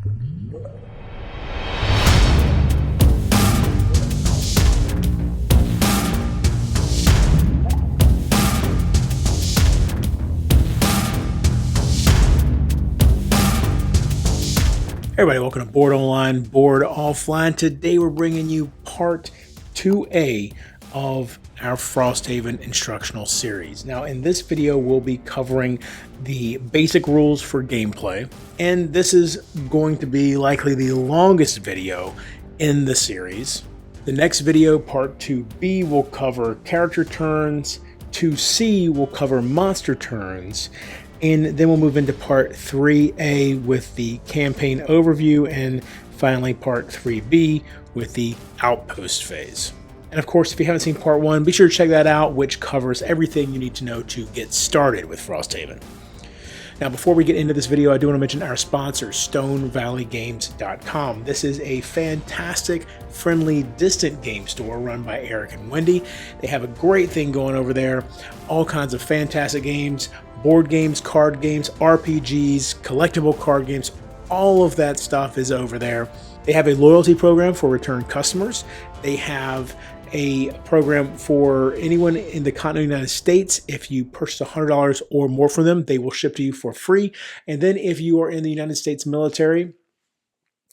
Hey everybody, welcome to Board Online, Board Offline. Today we're bringing you part 2A of our Frosthaven instructional series. Now in this video we'll be covering the basic rules for gameplay, and this is going to be likely the longest video in the series. The next video, part 2B, will cover character turns, 2C will cover monster turns, and then we'll move into part 3A with the campaign overview, and finally part 3B with the Outpost phase. And of course, if you haven't seen part 1, be sure to check that out, which covers everything you need to know to get started with Frosthaven. Now, before we get into this video, I do want to mention our sponsor, StoneValleyGames.com. This is a fantastic, friendly, distant game store run by Eric and Wendy. They have a great thing going over there. All kinds of fantastic games, board games, card games, RPGs, collectible card games, all of that stuff is over there. They have a loyalty program for return customers. They have a program for anyone in the continental United States. If you purchase $100 or more from them, they will ship to you for free. And then if you are in the United States military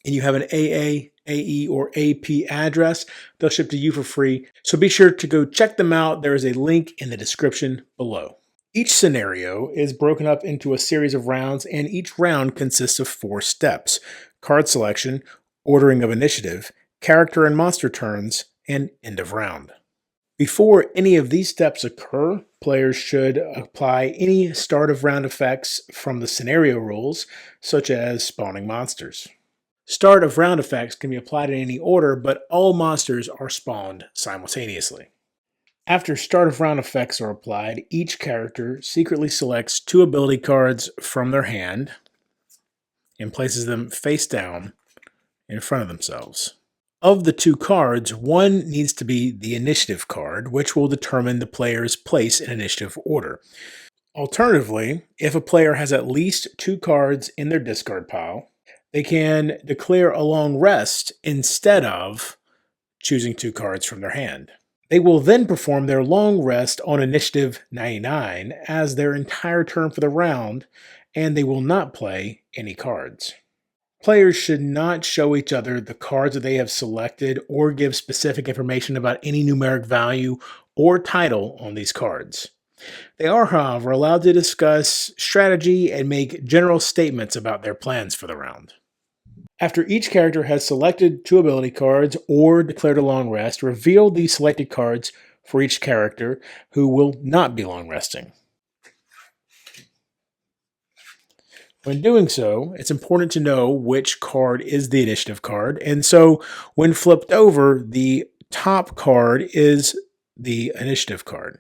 and you have an AA, AE, or AP address, they'll ship to you for free. So be sure to go check them out. There is a link in the description below. Each scenario is broken up into a series of rounds, and each round consists of 4 steps: card selection, ordering of initiative, character and monster turns, and end of round. Before any of these steps occur, players should apply any start of round effects from the scenario rules, such as spawning monsters. Start of round effects can be applied in any order, but all monsters are spawned simultaneously. After start of round effects are applied, each character secretly selects 2 ability cards from their hand and places them face down in front of themselves. Of the 2 cards, one needs to be the initiative card, which will determine the player's place in initiative order. Alternatively, if a player has at least 2 cards in their discard pile, they can declare a long rest instead of choosing 2 cards from their hand. They will then perform their long rest on initiative 99 as their entire turn for the round, and they will not play any cards. Players should not show each other the cards that they have selected or give specific information about any numeric value or title on these cards. They are, however, allowed to discuss strategy and make general statements about their plans for the round. After each character has selected 2 ability cards or declared a long rest, reveal the selected cards for each character who will not be long resting. When doing so, it's important to know which card is the initiative card, and so when flipped over, the top card is the initiative card.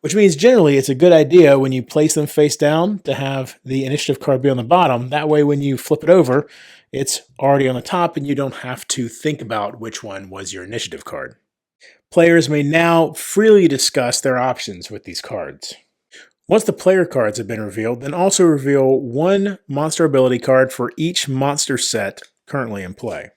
Which means generally it's a good idea when you place them face down to have the initiative card be on the bottom. That way when you flip it over, it's already on the top and you don't have to think about which one was your initiative card. Players may now freely discuss their options with these cards. Once the player cards have been revealed, then also reveal 1 monster ability card for each monster set currently in play.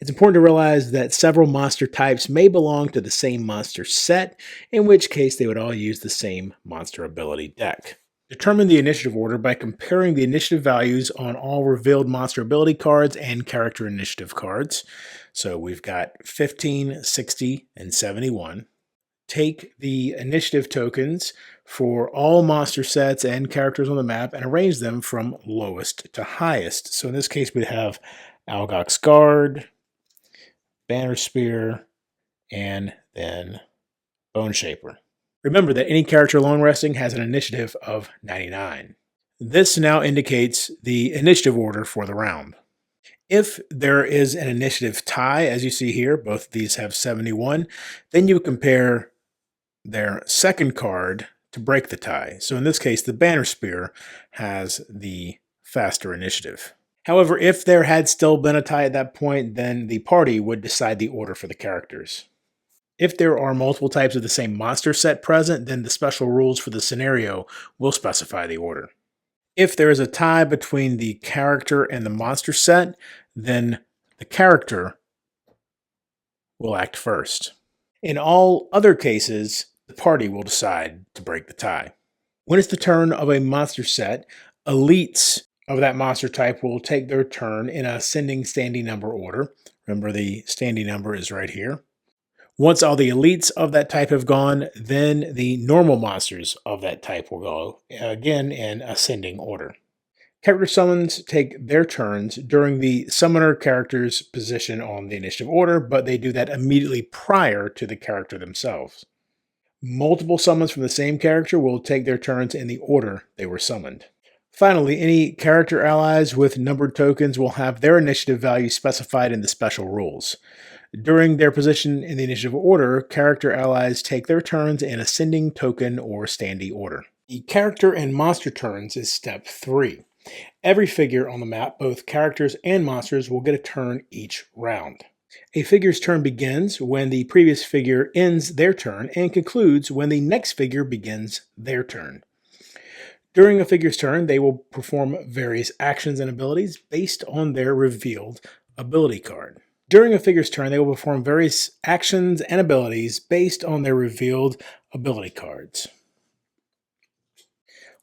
It's important to realize that several monster types may belong to the same monster set, in which case they would all use the same monster ability deck. Determine the initiative order by comparing the initiative values on all revealed monster ability cards and character initiative cards. So we've got 15, 60, and 71. Take the initiative tokens for all monster sets and characters on the map and arrange them from lowest to highest. So in this case, we'd have Algok's Guard, Banner Spear, and then Bone Shaper. Remember that any character long resting has an initiative of 99. This now indicates the initiative order for the round. If there is an initiative tie, as you see here, both of these have 71, then you compare their second card to break the tie. So in this case, the Banner Spear has the faster initiative. However, if there had still been a tie at that point, then the party would decide the order for the characters. If there are multiple types of the same monster set present, then the special rules for the scenario will specify the order. If there is a tie between the character and the monster set, then the character will act first. In all other cases, the party will decide to break the tie. When it's the turn of a monster set, elites of that monster type will take their turn in ascending standing number order. Remember, the standing number is right here. Once all the elites of that type have gone, then the normal monsters of that type will go again in ascending order. Character summons take their turns during the summoner character's position on the initiative order, but they do that immediately prior to the character themselves. Multiple summons from the same character will take their turns in the order they were summoned. Finally, any character allies with numbered tokens will have their initiative value specified in the special rules. During their position in the initiative order, character allies take their turns in ascending token or standee order. The character and monster turns is step 3. Every figure on the map, both characters and monsters, will get a turn each round. A figure's turn begins when the previous figure ends their turn and concludes when the next figure begins their turn. During a figure's turn, they will perform various actions and abilities based on their revealed ability card. During a figure's turn, they will perform various actions and abilities based on their revealed ability cards.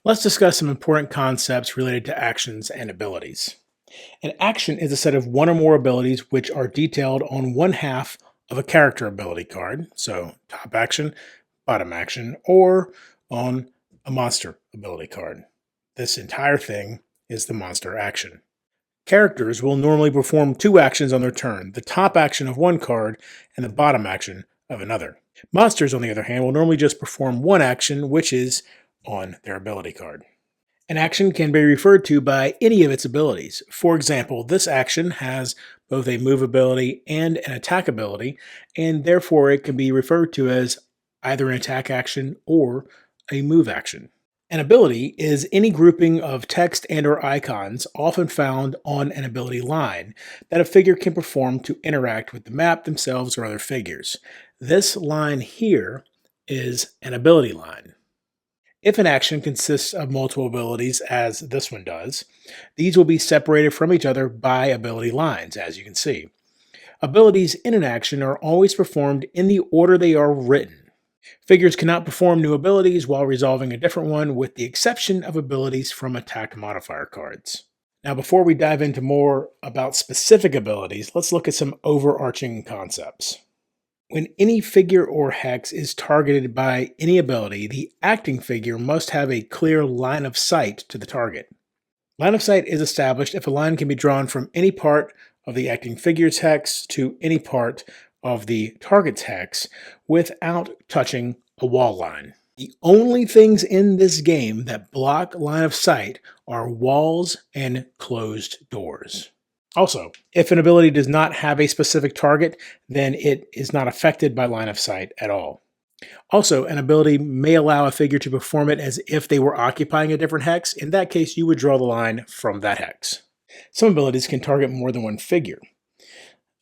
Let's discuss some important concepts related to actions and abilities. An action is a set of one or more abilities which are detailed on one half of a character ability card, so top action, bottom action, or on a monster ability card. This entire thing is the monster action. Characters will normally perform 2 actions on their turn, the top action of one card and the bottom action of another. Monsters, on the other hand, will normally just perform 1 action, which is on their ability card. An action can be referred to by any of its abilities. For example, this action has both a move ability and an attack ability, and therefore it can be referred to as either an attack action or a move action. An ability is any grouping of text and or icons often found on an ability line that a figure can perform to interact with the map themselves or other figures. This line here is an ability line. If an action consists of multiple abilities, as this one does, these will be separated from each other by ability lines, as you can see. Abilities in an action are always performed in the order they are written. Figures cannot perform new abilities while resolving a different one, with the exception of abilities from attack modifier cards. Now, before we dive into more about specific abilities, let's look at some overarching concepts. When any figure or hex is targeted by any ability, the acting figure must have a clear line of sight to the target. Line of sight is established if a line can be drawn from any part of the acting figure's hex to any part of the target's hex without touching a wall line. The only things in this game that block line of sight are walls and closed doors. Also, if an ability does not have a specific target, then it is not affected by line of sight at all. Also, an ability may allow a figure to perform it as if they were occupying a different hex. In that case, you would draw the line from that hex. Some abilities can target more than one figure.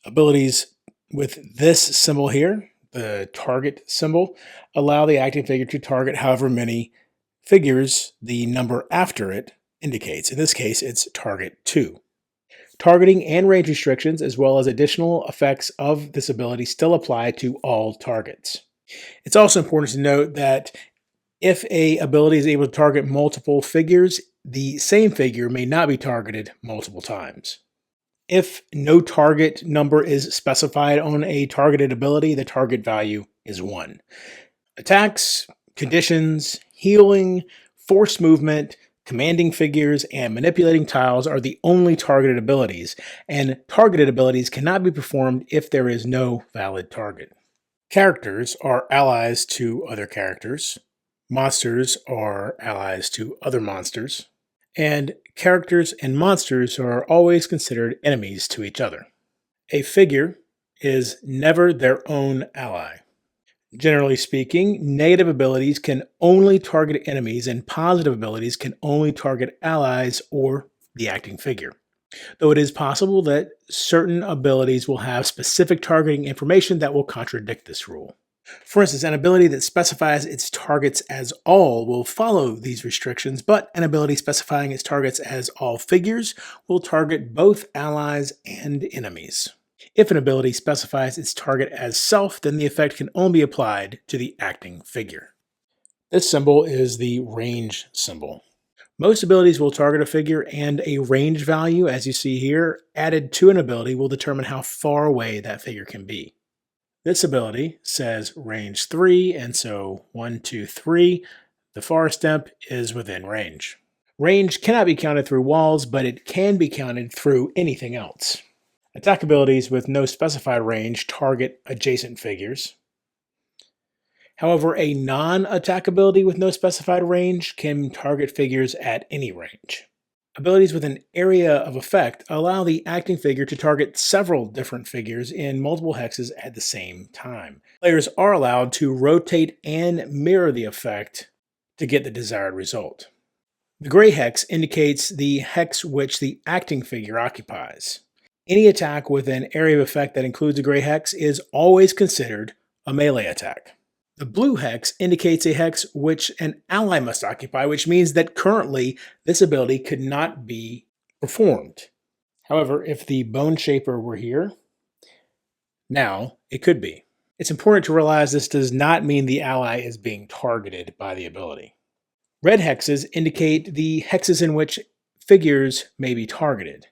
Abilities with this symbol here, the target symbol, allow the acting figure to target however many figures the number after it indicates. In this case, it's target 2. Targeting and range restrictions, as well as additional effects of this ability, still apply to all targets. It's also important to note that if an ability is able to target multiple figures, the same figure may not be targeted multiple times. If no target number is specified on a targeted ability, the target value is 1. Attacks, conditions, healing, force movement, commanding figures, and manipulating tiles are the only targeted abilities, and targeted abilities cannot be performed if there is no valid target. Characters are allies to other characters, monsters are allies to other monsters, and characters and monsters are always considered enemies to each other. A figure is never their own ally. Generally speaking, negative abilities can only target enemies and positive abilities can only target allies or the acting figure. Though it is possible that certain abilities will have specific targeting information that will contradict this rule. For instance, an ability that specifies its targets as all will follow these restrictions, but an ability specifying its targets as all figures will target both allies and enemies. If an ability specifies its target as self, then the effect can only be applied to the acting figure. This symbol is the range symbol. Most abilities will target a figure, and a range value, as you see here, added to an ability will determine how far away that figure can be. This ability says range 3, and so 1, 2, 3, the far step is within range. Range cannot be counted through walls, but it can be counted through anything else. Attack abilities with no specified range target adjacent figures. However, a non-attack ability with no specified range can target figures at any range. Abilities with an area of effect allow the acting figure to target several different figures in multiple hexes at the same time. Players are allowed to rotate and mirror the effect to get the desired result. The gray hex indicates the hex which the acting figure occupies. Any attack with an area of effect that includes a gray hex is always considered a melee attack. The blue hex indicates a hex which an ally must occupy, which means that currently this ability could not be performed. However, if the Bone Shaper were here, now it could be. It's important to realize this does not mean the ally is being targeted by the ability. Red hexes indicate the hexes in which figures may be targeted.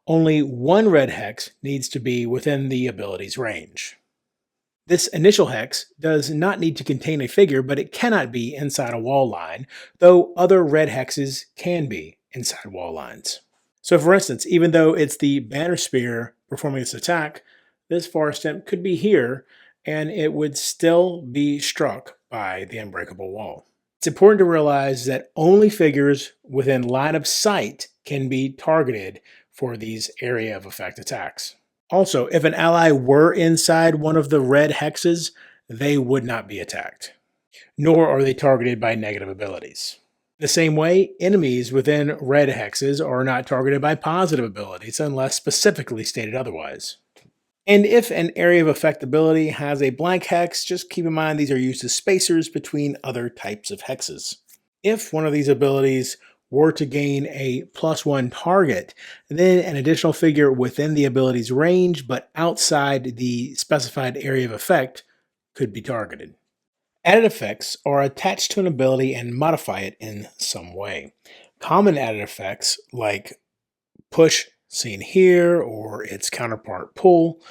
Only one red hex needs to be within the ability's range. This initial hex does not need to contain a figure, but it cannot be inside a wall line, though other red hexes can be inside wall lines. So for instance, even though it's the banner spear performing this attack, this far step could be here, and it would still be struck by the unbreakable wall. It's important to realize that only figures within line of sight can be targeted for these area of effect attacks. Also, if an ally were inside one of the red hexes, they would not be attacked, nor are they targeted by negative abilities. The same way, enemies within red hexes are not targeted by positive abilities unless specifically stated otherwise. And if an area of effect ability has a blank hex, just keep in mind these are used as spacers between other types of hexes. If one of these abilities were to gain a +1 target, then an additional figure within the ability's range but outside the specified area of effect could be targeted. Added effects are attached to an ability and modify it in some way. Common added effects like push, seen here, or its counterpart pull,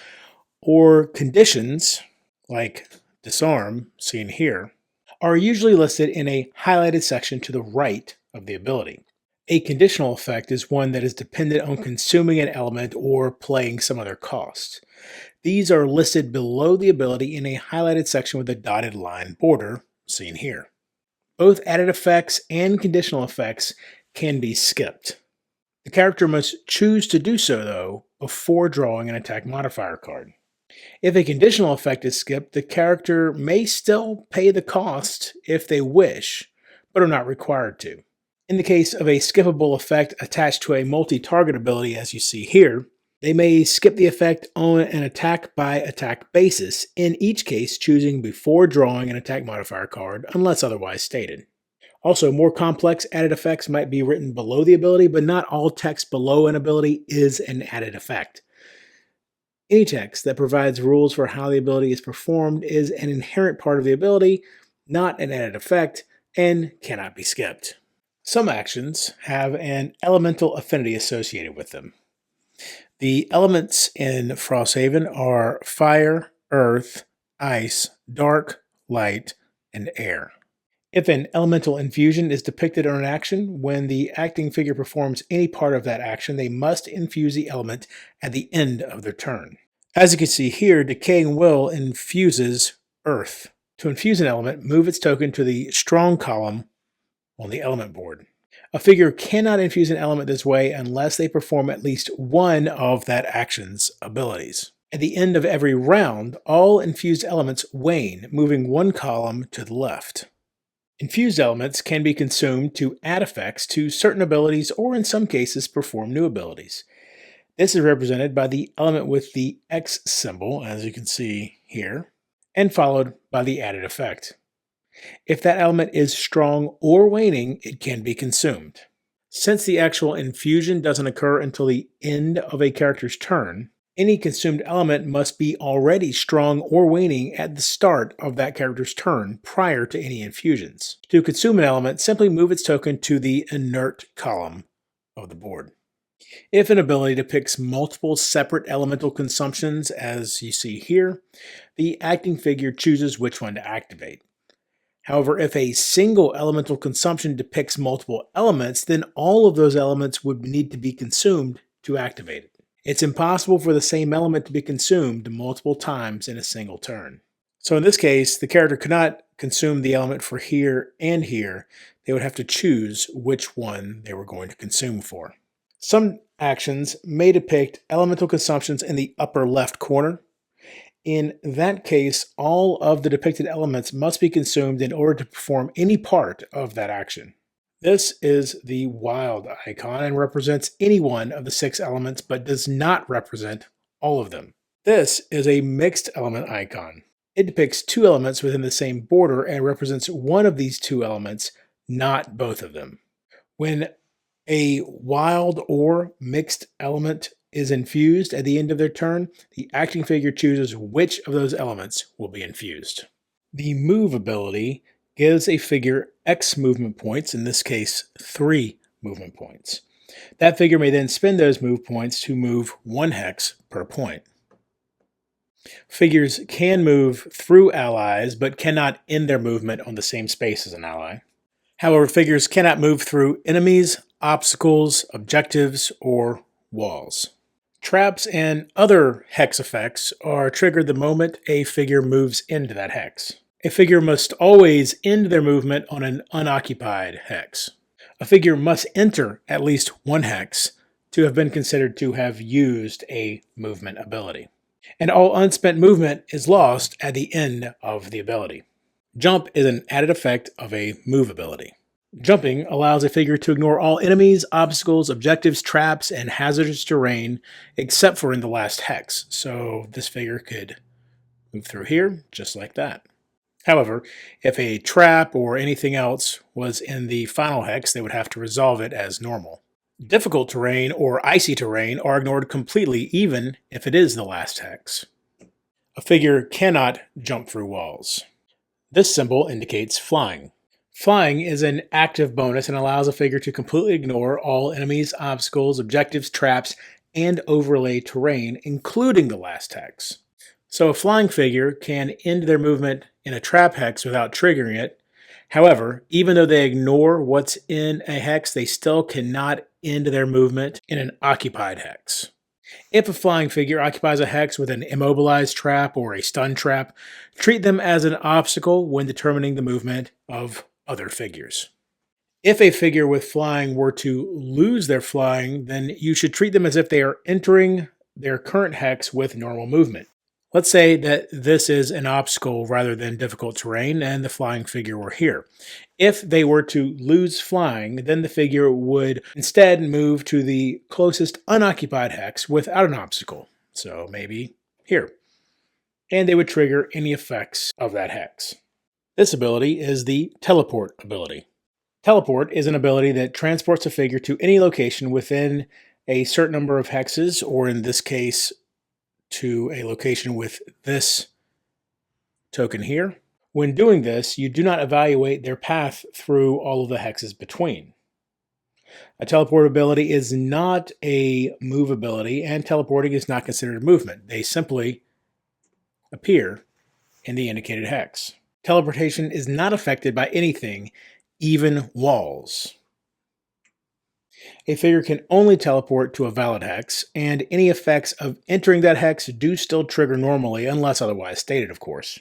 or conditions like disarm, seen here, are usually listed in a highlighted section to the right of the ability. A conditional effect is one that is dependent on consuming an element or playing some other cost. These are listed below the ability in a highlighted section with a dotted line border, seen here. Both added effects and conditional effects can be skipped. The character must choose to do so, though, before drawing an attack modifier card. If a conditional effect is skipped, the character may still pay the cost if they wish, but are not required to. In the case of a skippable effect attached to a multi-target ability, as you see here, they may skip the effect on an attack-by-attack basis, in each case choosing before drawing an attack modifier card, unless otherwise stated. Also, more complex added effects might be written below the ability, but not all text below an ability is an added effect. Any text that provides rules for how the ability is performed is an inherent part of the ability, not an added effect, and cannot be skipped. Some actions have an elemental affinity associated with them. The elements in Frosthaven are fire, earth, ice, dark, light, and air. If an elemental infusion is depicted on an action, when the acting figure performs any part of that action, they must infuse the element at the end of their turn. As you can see here, Decaying Will infuses earth. To infuse an element, move its token to the strong column on the element board. A figure cannot infuse an element this way unless they perform at least one of that action's abilities. At the end of every round, all infused elements wane, moving one column to the left. Infused elements can be consumed to add effects to certain abilities or in some cases perform new abilities. This is represented by the element with the X symbol, as you can see here. and followed by the added effect. If that element is strong or waning, it can be consumed. Since the actual infusion doesn't occur until the end of a character's turn, any consumed element must be already strong or waning at the start of that character's turn prior to any infusions. To consume an element, simply move its token to the inert column of the board. If an ability depicts multiple separate elemental consumptions, as you see here, the acting figure chooses which one to activate. However, if a single elemental consumption depicts multiple elements, then all of those elements would need to be consumed to activate it. It's impossible for the same element to be consumed multiple times in a single turn. So in this case, the character could not consume the element for here and here. They would have to choose which one they were going to consume for. Some actions may depict elemental consumptions in the upper left corner. In that case, all of the depicted elements must be consumed in order to perform any part of that action. This is the wild icon and represents any one of the 6 elements but does not represent all of them. This is a mixed element icon. It depicts 2 elements within the same border and represents one of these 2 elements, not both of them. When a wild or mixed element is infused at the end of their turn, the acting figure chooses which of those elements will be infused. The move ability gives a figure X movement points, in this case 3 movement points. That figure may then spend those move points to move 1 hex per point. Figures can move through allies, but cannot end their movement on the same space as an ally. However, figures cannot move through enemies, obstacles, objectives, or walls. Traps and other hex effects are triggered the moment a figure moves into that hex. A figure must always end their movement on an unoccupied hex. A figure must enter at least 1 hex to have been considered to have used a movement ability. And all unspent movement is lost at the end of the ability. Jump is an added effect of a move ability. Jumping allows a figure to ignore all enemies, obstacles, objectives, traps, and hazardous terrain except for in the last hex. So this figure could move through here just like that. However, if a trap or anything else was in the final hex, they would have to resolve it as normal. Difficult terrain or icy terrain are ignored completely even if it is the last hex. A figure cannot jump through walls. This symbol indicates flying. Flying is an active bonus and allows a figure to completely ignore all enemies, obstacles, objectives, traps, and overlay terrain, including the last hex. So a flying figure can end their movement in a trap hex without triggering it. However, even though they ignore what's in a hex, they still cannot end their movement in an occupied hex. If a flying figure occupies a hex with an Immobilize trap or a stun trap, treat them as an obstacle when determining the movement of other figures. If a figure with flying were to lose their flying, then you should treat them as if they are entering their current hex with normal movement. Let's say that this is an obstacle rather than difficult terrain and the flying figure were here. If they were to lose flying, then the figure would instead move to the closest unoccupied hex without an obstacle. So maybe here. And they would trigger any effects of that hex. This ability is the Teleport ability. Teleport is an ability that transports a figure to any location within a certain number of hexes, or in this case, to a location with this token here. When doing this, you do not evaluate their path through all of the hexes between. A teleport ability is not a move ability, and teleporting is not considered movement. They simply appear in the indicated hex. Teleportation is not affected by anything, even walls. A figure can only teleport to a valid hex, and any effects of entering that hex do still trigger normally, unless otherwise stated, of course.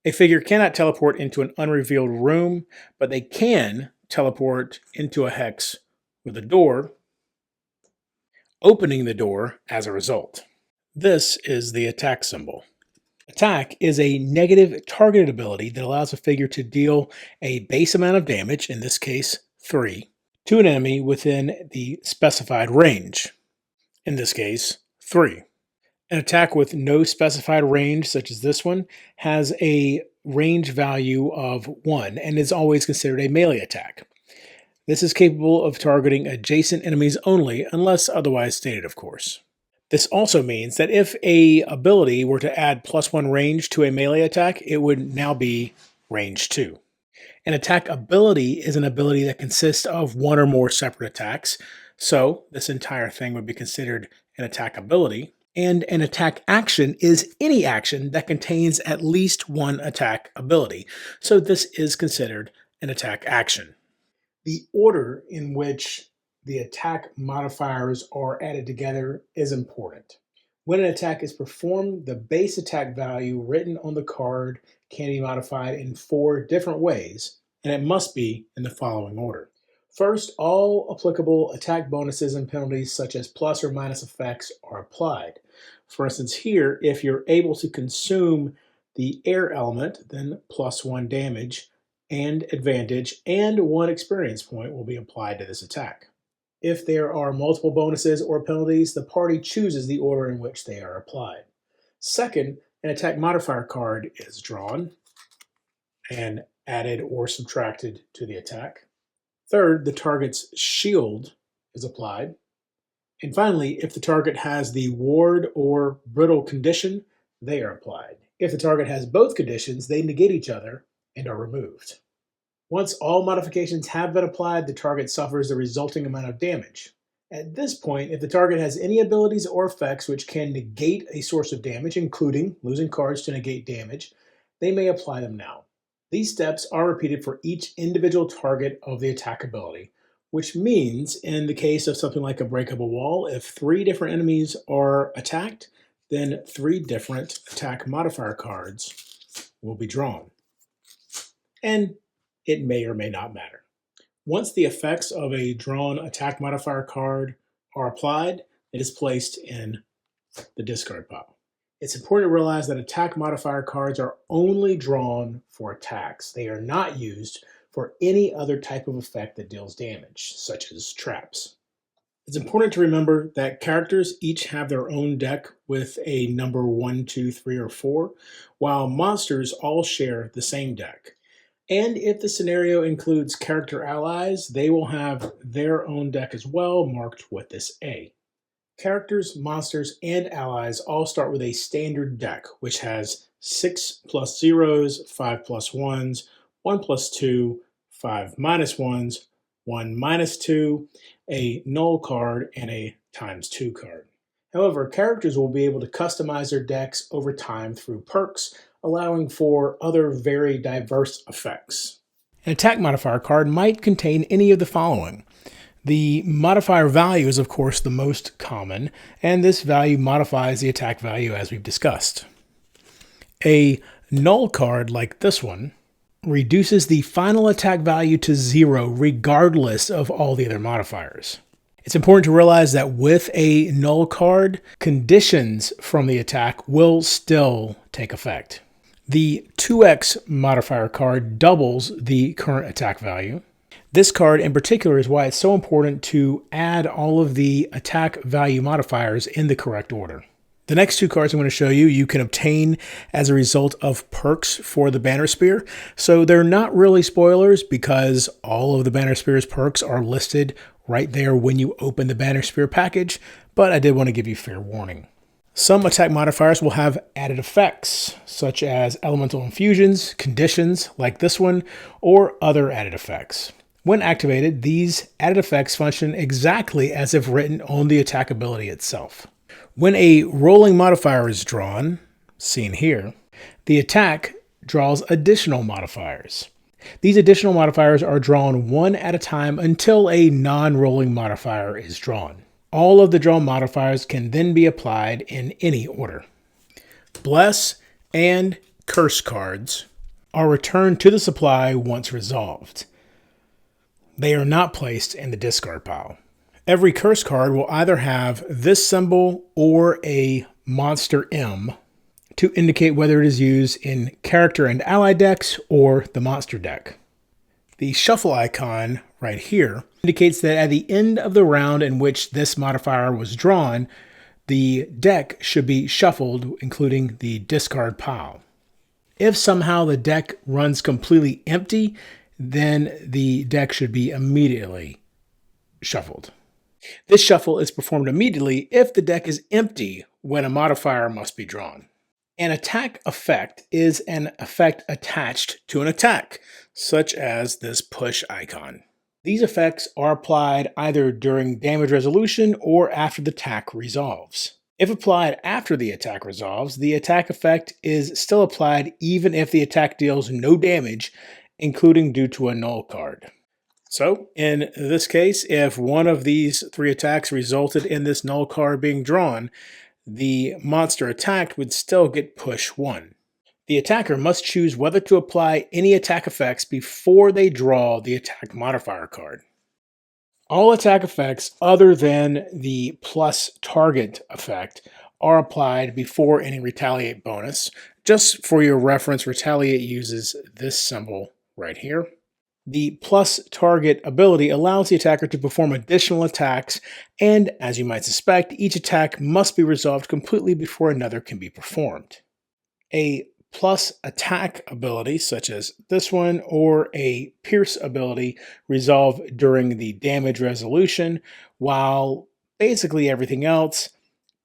A figure cannot teleport into an unrevealed room, but they can teleport into a hex with a door, opening the door as a result. This is the attack symbol. Attack is a negative targeted ability that allows a figure to deal a base amount of damage, in this case 3, to an enemy within the specified range, in this case 3. An attack with no specified range, such as this one, has a range value of 1 and is always considered a melee attack. This is capable of targeting adjacent enemies only, unless otherwise stated, of course. This also means that if a ability were to add +1 range to a melee attack, it would now be range 2. An attack ability is an ability that consists of one or more separate attacks, so this entire thing would be considered an attack ability. And an attack action is any action that contains at least one attack ability, so this is considered an attack action. The order in which the attack modifiers are added together is important. When an attack is performed, the base attack value written on the card can be modified in 4 different ways, and it must be in the following order. First, all applicable attack bonuses and penalties such as plus or minus effects are applied. For instance, here, if you're able to consume the air element, then +1 damage and advantage and 1 experience point will be applied to this attack. If there are multiple bonuses or penalties, the party chooses the order in which they are applied. Second, an attack modifier card is drawn and added or subtracted to the attack. Third, the target's shield is applied. And finally, if the target has the ward or brittle condition, they are applied. If the target has both conditions, they negate each other and are removed. Once all modifications have been applied, the target suffers the resulting amount of damage. At this point, if the target has any abilities or effects which can negate a source of damage, including losing cards to negate damage, they may apply them now. These steps are repeated for each individual target of the attack ability, which means in the case of something like a breakable wall, if 3 different enemies are attacked, then 3 different attack modifier cards will be drawn. And it may or may not matter. Once the effects of a drawn attack modifier card are applied, it is placed in the discard pile. It's important to realize that attack modifier cards are only drawn for attacks. They are not used for any other type of effect that deals damage, such as traps. It's important to remember that characters each have their own deck with a number 1, 2, 3, or 4, while monsters all share the same deck. And if the scenario includes character allies, they will have their own deck as well, marked with this A. Characters, monsters, and allies all start with a standard deck, which has 6 plus 0s, 5 plus 1s, 1 plus 2, 5 minus 1s, 1 minus 2, a null card, and a ×2 card. However, characters will be able to customize their decks over time through perks, allowing for other very diverse effects. An attack modifier card might contain any of the following. The modifier value is, of course, the most common, and this value modifies the attack value as we've discussed. A null card like this one reduces the final attack value to 0 regardless of all the other modifiers. It's important to realize that with a null card, conditions from the attack will still take effect. The 2x modifier card doubles the current attack value. This card in particular is why it's so important to add all of the attack value modifiers in the correct order. The next 2 cards I'm going to show you, you can obtain as a result of perks for the Banner Spear. So they're not really spoilers because all of the Banner Spear's perks are listed right there when you open the Banner Spear package, but I did want to give you fair warning. Some attack modifiers will have added effects, such as elemental infusions, conditions like this one, or other added effects. When activated, these added effects function exactly as if written on the attack ability itself. When a rolling modifier is drawn, seen here, the attack draws additional modifiers. These additional modifiers are drawn one at a time until a non-rolling modifier is drawn. All of the drawn modifiers can then be applied in any order. Bless and Curse cards are returned to the supply once resolved. They are not placed in the discard pile. Every curse card will either have this symbol or a monster M to indicate whether it is used in character and ally decks or the monster deck. The shuffle icon right here indicates that at the end of the round in which this modifier was drawn, the deck should be shuffled, including the discard pile. If somehow the deck runs completely empty, then the deck should be immediately shuffled. This shuffle is performed immediately if the deck is empty when a modifier must be drawn. An attack effect is an effect attached to an attack, such as this push icon. These effects are applied either during damage resolution or after the attack resolves. If applied after the attack resolves, the attack effect is still applied even if the attack deals no damage, including due to a null card. So, in this case, if one of these 3 attacks resulted in this null card being drawn, the monster attacked would still get push 1. The attacker must choose whether to apply any attack effects before they draw the attack modifier card. All attack effects other than the plus target effect are applied before any retaliate bonus. Just for your reference, retaliate uses this symbol right here. The plus target ability allows the attacker to perform additional attacks, and as you might suspect, each attack must be resolved completely before another can be performed. A plus attack ability, such as this one, or a pierce ability, resolve during the damage resolution, while basically everything else,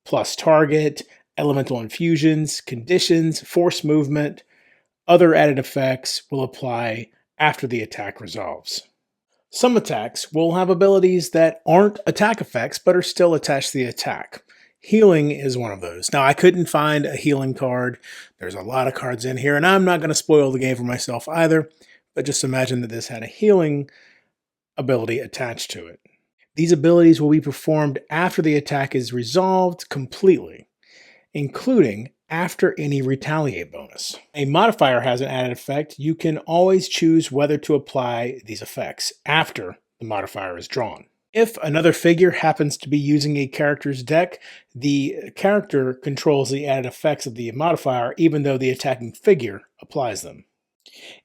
plus target, elemental infusions, conditions, force movement, other added effects will apply after the attack resolves. Some attacks will have abilities that aren't attack effects but are still attached to the attack. Healing is one of those. Now, I couldn't find a healing card. There's a lot of cards in here, and I'm not going to spoil the game for myself either, but just imagine that this had a healing ability attached to it. These abilities will be performed after the attack is resolved completely, including after any retaliate bonus. A modifier has an added effect. You can always choose whether to apply these effects after the modifier is drawn. If another figure happens to be using a character's deck, the character controls the added effects of the modifier even though the attacking figure applies them.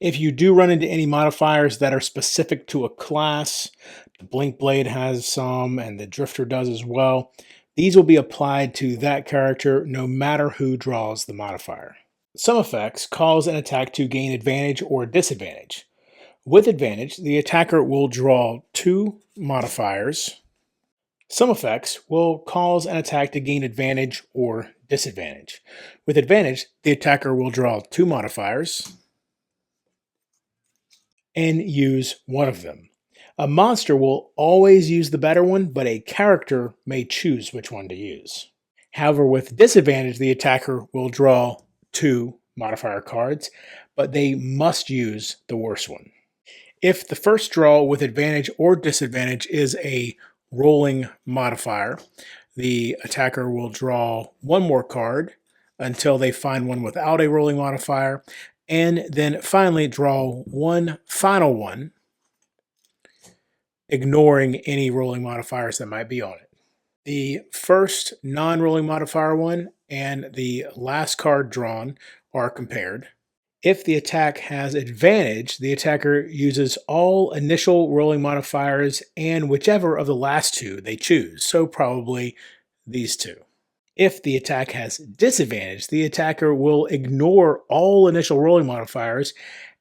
If you do run into any modifiers that are specific to a class, the Blink Blade has some and the Drifter does as well, these will be applied to that character no matter who draws the modifier. Some effects cause an attack to gain advantage or disadvantage. With advantage, the attacker will draw 2 modifiers. Some effects will cause an attack to gain advantage or disadvantage. With advantage, the attacker will draw 2 modifiers and use one of them. A monster will always use the better one, but a character may choose which one to use. However, with disadvantage, the attacker will draw 2 modifier cards, but they must use the worst one. If the first draw with advantage or disadvantage is a rolling modifier, the attacker will draw 1 more card until they find one without a rolling modifier, and then finally draw 1 final one, ignoring any rolling modifiers that might be on it. The first non-rolling modifier one and the last card drawn are compared. If the attack has advantage, the attacker uses all initial rolling modifiers and whichever of the last 2 they choose, so probably these 2. If the attack has disadvantage, the attacker will ignore all initial rolling modifiers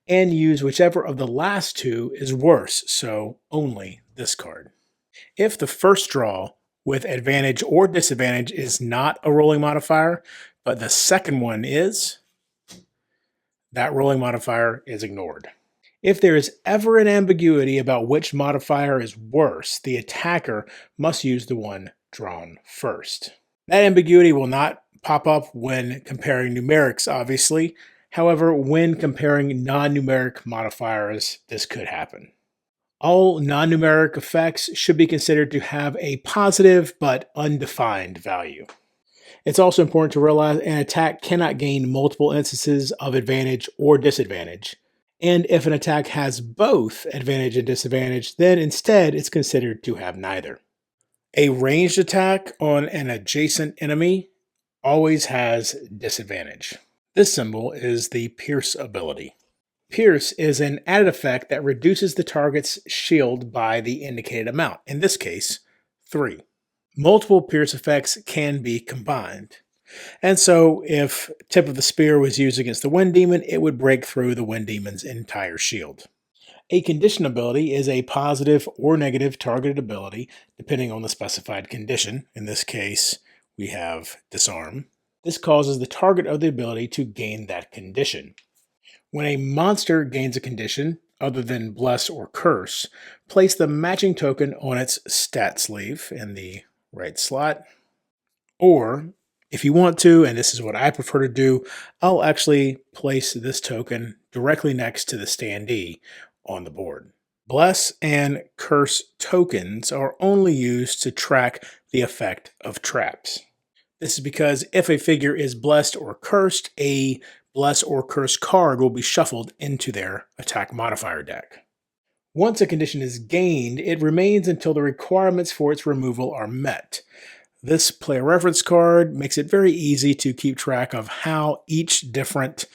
and use whichever of the last 2 is worse, so only this card. If the first draw with advantage or disadvantage is not a rolling modifier, but the second one is, that rolling modifier is ignored. If there is ever an ambiguity about which modifier is worse, the attacker must use the one drawn first. That ambiguity will not pop up when comparing numerics, obviously. However, when comparing non-numeric modifiers, this could happen. All non-numeric effects should be considered to have a positive but undefined value. It's also important to realize an attack cannot gain multiple instances of advantage or disadvantage. And if an attack has both advantage and disadvantage, then instead it's considered to have neither. A ranged attack on an adjacent enemy always has disadvantage. This symbol is the Pierce ability. Pierce is an added effect that reduces the target's shield by the indicated amount, in this case, 3. Multiple pierce effects can be combined. And so, if Tip of the Spear was used against the Wind Demon, it would break through the Wind Demon's entire shield. A condition ability is a positive or negative targeted ability, depending on the specified condition. In this case, we have Disarm. This causes the target of the ability to gain that condition. When a monster gains a condition, other than Bless or Curse, place the matching token on its stat sleeve in the right slot. Or, if you want to, and this is what I prefer to do, I'll actually place this token directly next to the standee on the board. Bless and Curse tokens are only used to track the effect of traps. This is because if a figure is blessed or cursed, a Bless or Curse card will be shuffled into their attack modifier deck. Once a condition is gained, it remains until the requirements for its removal are met. This player reference card makes it very easy to keep track of how each different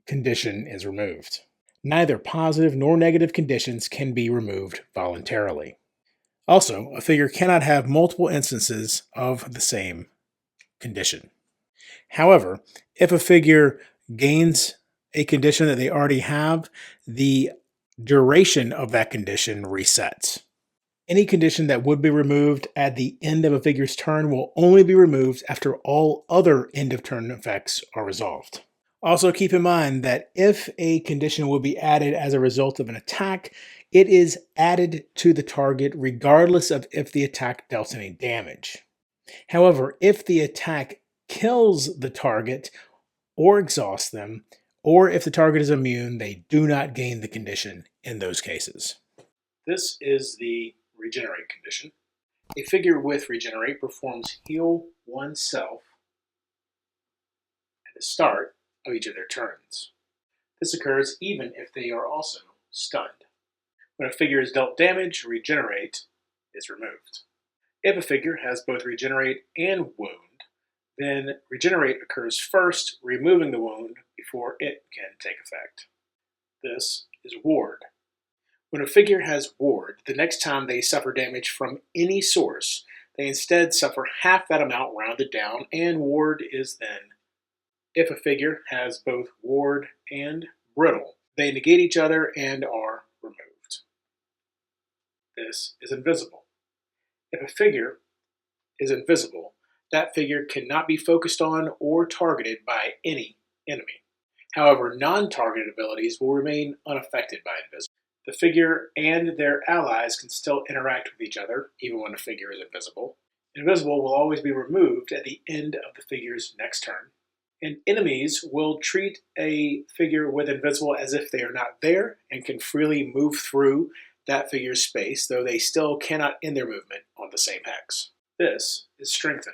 condition is removed. Neither positive nor negative conditions can be removed voluntarily. Also, a figure cannot have multiple instances of the same condition. However, if a figure gains a condition that they already have, the duration of that condition resets. Any condition that would be removed at the end of a figure's turn will only be removed after all other end-of-turn effects are resolved. Also keep in mind that if a condition will be added as a result of an attack, it is added to the target regardless of if the attack dealt any damage. However, if the attack kills the target or exhausts them, or if the target is immune, they do not gain the condition in those cases. This is the Regenerate condition. A figure with Regenerate performs Heal oneself at the start of each of their turns. This occurs even if they are also stunned. When a figure is dealt damage, Regenerate is removed. If a figure has both Regenerate and Wound, then Regenerate occurs first, removing the wound before it can take effect. This is Ward. When a figure has Ward, the next time they suffer damage from any source, they instead suffer half that amount rounded down, and Ward is then. If a figure has both Ward and Brittle, they negate each other and are removed. This is Invisible. If a figure is invisible, that figure cannot be focused on or targeted by any enemy. However, non-targeted abilities will remain unaffected by Invisible. The figure and their allies can still interact with each other, even when a figure is invisible. Invisible will always be removed at the end of the figure's next turn. And enemies will treat a figure with Invisible as if they are not there and can freely move through that figure's space, though they still cannot end their movement on the same hex. This is Strengthen.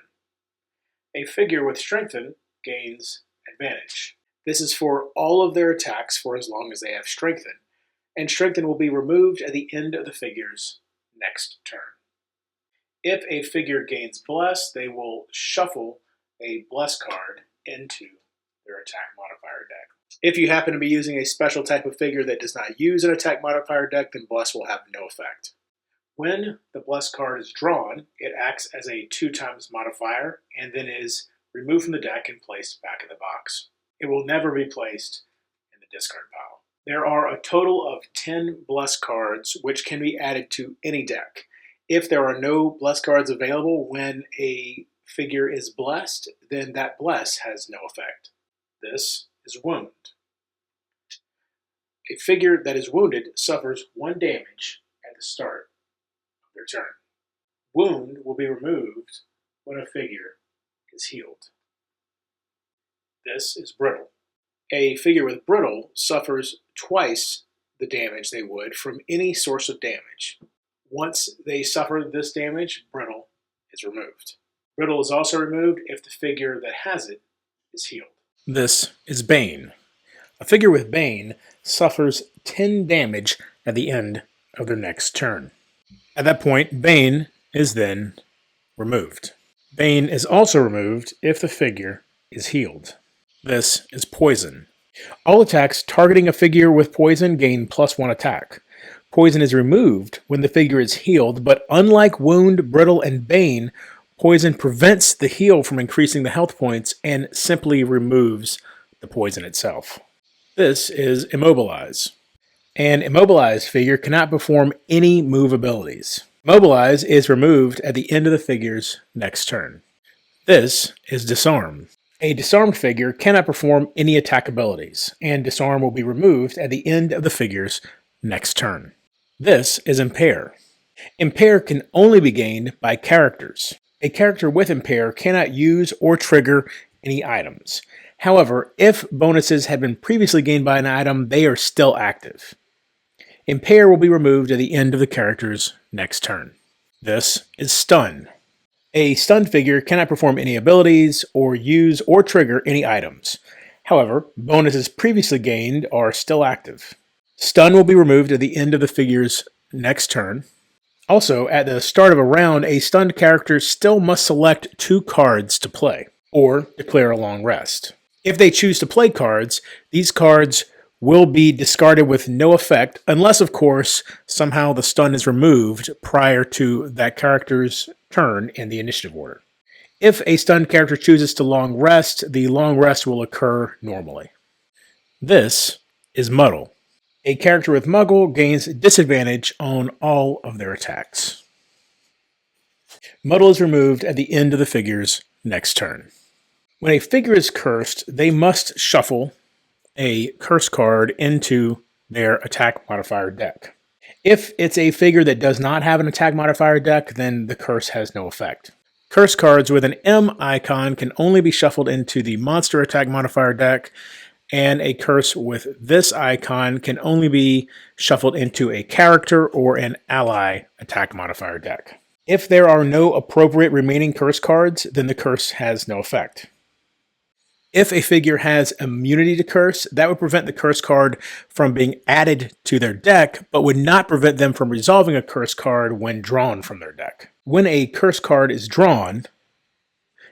A figure with Strengthen gains advantage. This is for all of their attacks for as long as they have Strengthen, and Strengthen will be removed at the end of the figure's next turn. If a figure gains Bless, they will shuffle a Bless card into their attack modifier deck. If you happen to be using a special type of figure that does not use an attack modifier deck, then Bless will have no effect. When the Bless card is drawn, it acts as a 2x modifier and then is removed from the deck and placed back in the box. It will never be placed in the discard pile. There are a total of 10 Bless cards which can be added to any deck. If there are no Bless cards available when a figure is blessed, then that Bless has no effect. This is Wound. A figure that is wounded suffers 1 damage at the start of their turn. Wound will be removed when a figure is healed. This is Brittle. A figure with Brittle suffers twice the damage they would from any source of damage. Once they suffer this damage, Brittle is removed. Brittle is also removed if the figure that has it is healed. This is Bane. A figure with Bane suffers 10 damage at the end of their next turn. At that point, Bane is then removed. Bane is also removed if the figure is healed. This is Poison. All attacks targeting a figure with poison gain +1 attack. Poison is removed when the figure is healed, but unlike Wound, Brittle, and Bane, poison prevents the heal from increasing the health points and simply removes the poison itself. This is Immobilize. An Immobilize figure cannot perform any move abilities. Immobilize is removed at the end of the figure's next turn. This is Disarm. A disarmed figure cannot perform any attack abilities, and Disarm will be removed at the end of the figure's next turn. This is Impair. Impair can only be gained by characters. A character with Impair cannot use or trigger any items. However, if bonuses have been previously gained by an item, they are still active. Impair will be removed at the end of the character's next turn. This is Stun. A stunned figure cannot perform any abilities or use or trigger any items. However, bonuses previously gained are still active. Stun will be removed at the end of the figure's next turn. Also, at the start of a round, a stunned character still must select 2 cards to play, or declare a long rest. If they choose to play cards, these cards will be discarded with no effect, unless, of course, somehow the stun is removed prior to that character's turn in the initiative order. If a stunned character chooses to long rest, the long rest will occur normally. This is Muddle. A character with Muggle gains disadvantage on all of their attacks. Muddle is removed at the end of the figure's next turn. When a figure is cursed, they must shuffle a curse card into their attack modifier deck. If it's a figure that does not have an attack modifier deck, then the curse has no effect. Curse cards with an M icon can only be shuffled into the monster attack modifier deck, and a curse with this icon can only be shuffled into a character or an ally attack modifier deck. If there are no appropriate remaining curse cards, then the curse has no effect. If a figure has immunity to curse, that would prevent the curse card from being added to their deck, but would not prevent them from resolving a curse card when drawn from their deck. When a curse card is drawn,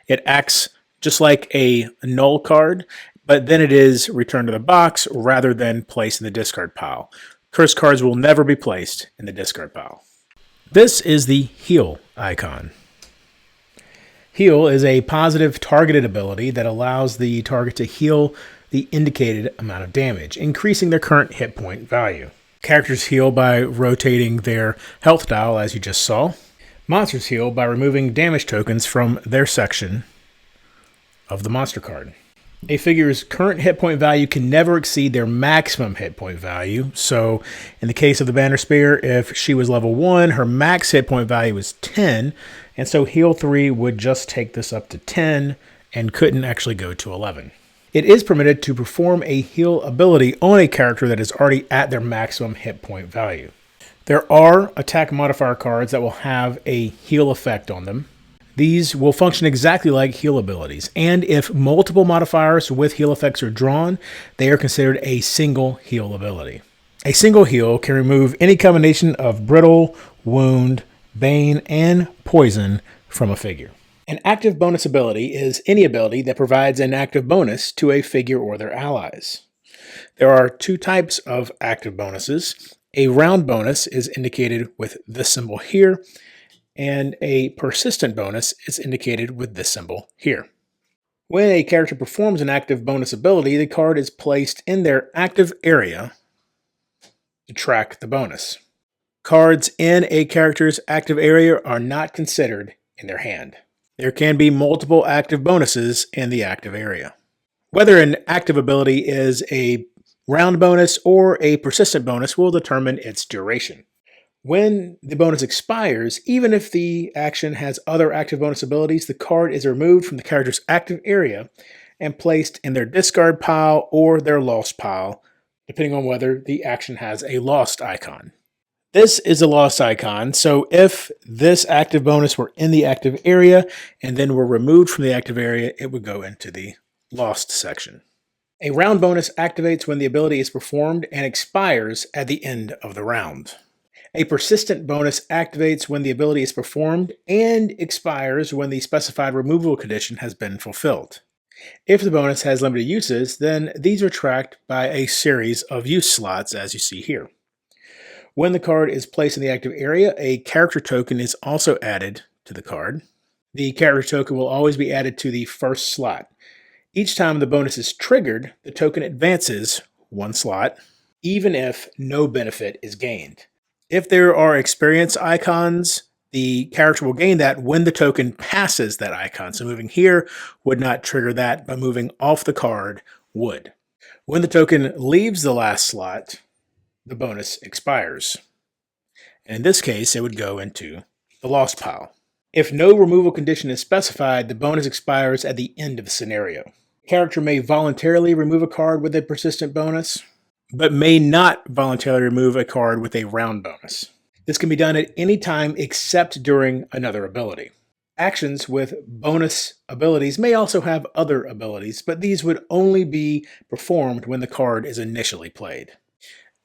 it acts just like a null card, but then it is returned to the box rather than placed in the discard pile. Curse cards will never be placed in the discard pile. This is the Heal icon. Heal is a positive targeted ability that allows the target to heal the indicated amount of damage, increasing their current hit point value. Characters heal by rotating their health dial, as you just saw. Monsters heal by removing damage tokens from their section of the monster card. A figure's current hit point value can never exceed their maximum hit point value. So in the case of the Banner Spear, if she was level 1, her max hit point value was 10. And so Heal 3 would just take this up to 10 and couldn't actually go to 11. It is permitted to perform a heal ability on a character that is already at their maximum hit point value. There are attack modifier cards that will have a heal effect on them. These will function exactly like heal abilities, and if multiple modifiers with heal effects are drawn, they are considered a single heal ability. A single heal can remove any combination of Brittle, Wound, Bane, and Poison from a figure. An active bonus ability is any ability that provides an active bonus to a figure or their allies. There are 2 types of active bonuses. A round bonus is indicated with this symbol here, and a persistent bonus is indicated with this symbol here. When a character performs an active bonus ability, the card is placed in their active area to track the bonus. Cards in a character's active area are not considered in their hand. There can be multiple active bonuses in the active area. Whether an active ability is a round bonus or a persistent bonus will determine its duration. When the bonus expires, even if the action has other active bonus abilities, the card is removed from the character's active area and placed in their discard pile or their lost pile, depending on whether the action has a lost icon. This is a lost icon, so if this active bonus were in the active area and then were removed from the active area, it would go into the lost section. A round bonus activates when the ability is performed and expires at the end of the round. A persistent bonus activates when the ability is performed and expires when the specified removal condition has been fulfilled. If the bonus has limited uses, then these are tracked by a series of use slots, as you see here. When the card is placed in the active area, a character token is also added to the card. The character token will always be added to the first slot. Each time the bonus is triggered, the token advances one slot, even if no benefit is gained. If there are experience icons, the character will gain that when the token passes that icon. So moving here would not trigger that, but moving off the card would. When the token leaves the last slot, the bonus expires. And in this case, it would go into the lost pile. If no removal condition is specified, the bonus expires at the end of the scenario. The character may voluntarily remove a card with a persistent bonus, but may not voluntarily remove a card with a round bonus. This can be done at any time except during another ability. Actions with bonus abilities may also have other abilities, but these would only be performed when the card is initially played.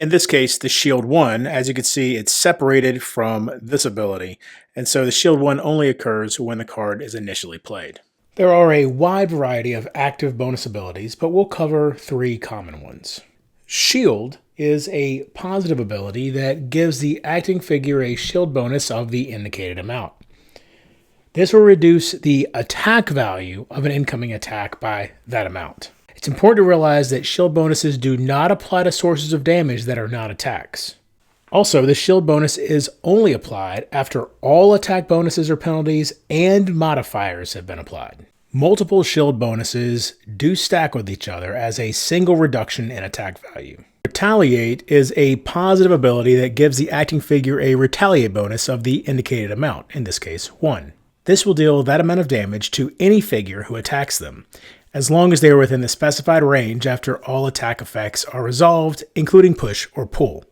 In this case, the Shield 1, as you can see, it's separated from this ability, and so the Shield 1 only occurs when the card is initially played. There are a wide variety of active bonus abilities, but we'll cover 3 common ones. Shield is a positive ability that gives the acting figure a shield bonus of the indicated amount. This will reduce the attack value of an incoming attack by that amount. It's important to realize that shield bonuses do not apply to sources of damage that are not attacks. Also, the shield bonus is only applied after all attack bonuses or penalties and modifiers have been applied. Multiple shield bonuses do stack with each other as a single reduction in attack value. Retaliate is a positive ability that gives the acting figure a retaliate bonus of the indicated amount, in this case 1. This will deal that amount of damage to any figure who attacks them, as long as they are within the specified range after all attack effects are resolved, including push or pull.